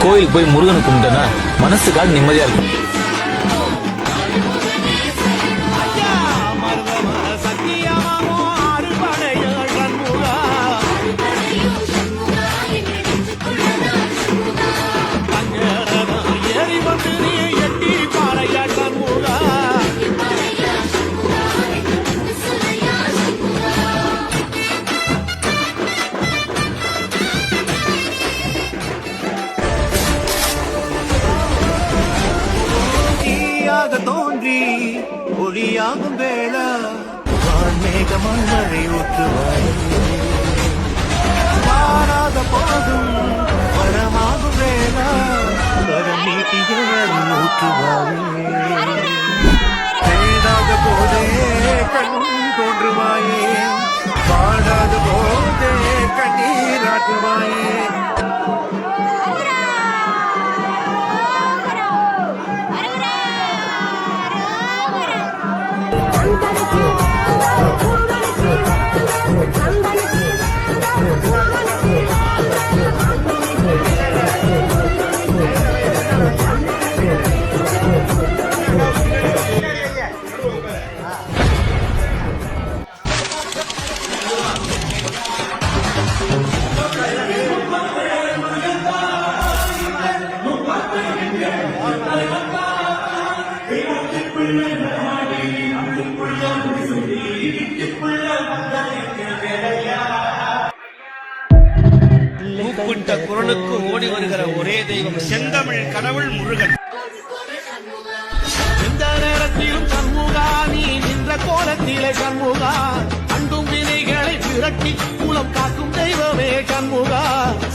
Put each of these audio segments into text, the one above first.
கோயிலுக்கு போய் முருகனை கும்பிட்டேன்னா மனசுக்காக நிம்மதியா இருக்கும். தோன்றி ஒளியாகும் வேளா மேகமாய் மழை ஊற்றுவாய் மாறாத போதும் வரமாகும் வேளா வரம் நீட்டிய ஊற்றுவாயே தேடாத போதே கண் தோன்றுவாயே பாடாத போதே கண்ணீராட்டுவாயே கூப்பிட்ட குரலுக்கு ஓடி வருகிற ஒரே தெய்வம் செந்தமிழ் கடவுள் முருகன். எந்த நேரத்திலும் சண்முகா நீ நின்ற கோலத்திலே சண்முகா அண்டும் வினைகளை விரட்டி மூலம் காக்கும் தெய்வமே சண்முகா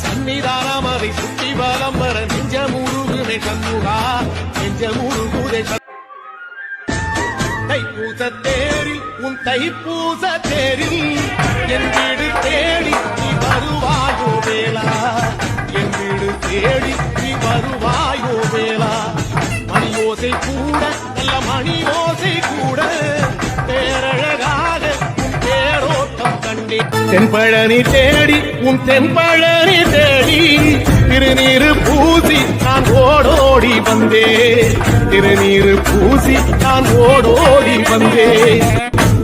சன்னிதானம் அதை சுற்றி பலம் வர நெஞ்ச முருகுமே சண்முகா நெஞ்ச முருகுதே தைப்பூச தேரில் உன் தைப்பூச தேரில் என் வீடு தேடி நீ வருவாயோ வேளா என் வீடு தேடி நீ வருவாயோ வேளா மணி ஓசை கூட நல்ல மணி ஓசை கூட பேரழகாக உன் பேரோட்டம் கண்டே தென்பழனி தேடி உன் தென்பழனி தேடி திருநீரு பூசி நான் ஓடோடி வந்தேன் திருநீரு பூசி நான் ஓடோடி வந்தேன்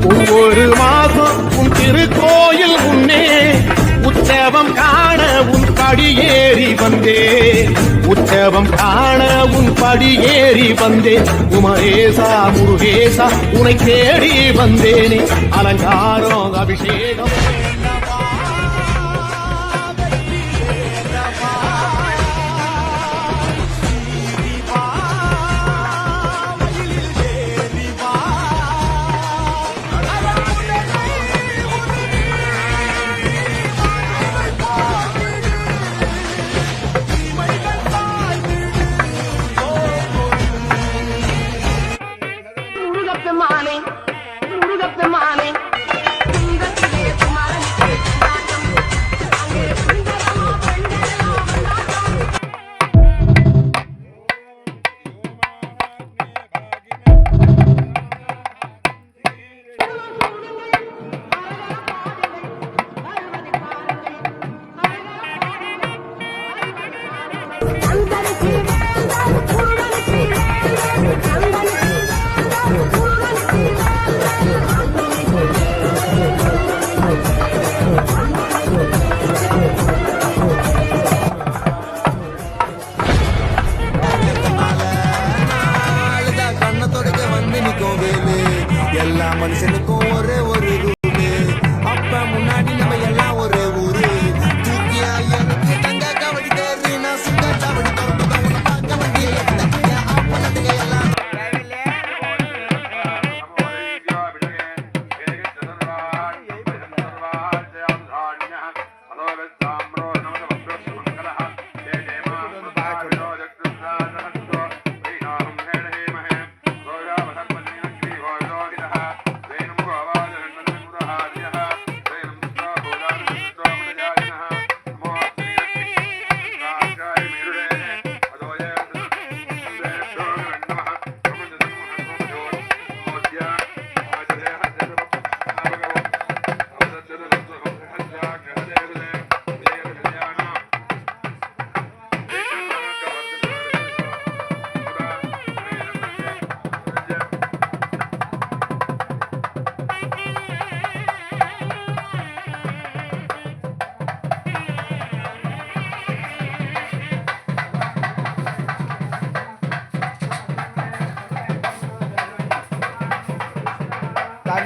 ஒவ்வொரு மாதம் உன் திருக்கோயில் முன்னே உற்சவம் காண உன் படியேறி வந்தேன் உற்சவம் காண உன் படியேறி வந்தேன் உமரேசா முருகேசா உனை தேடி வந்தேனே அலங்காரம் அபிஷேகம் முருகப்பெருமானே முருகப்பெருமானே குந்தத்திலே குமார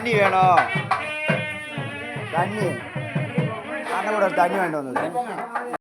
தண்ணி வேணும். தண்ணி அண்ணன் கூட தண்ணி வாங்கிட்டு வந்தது.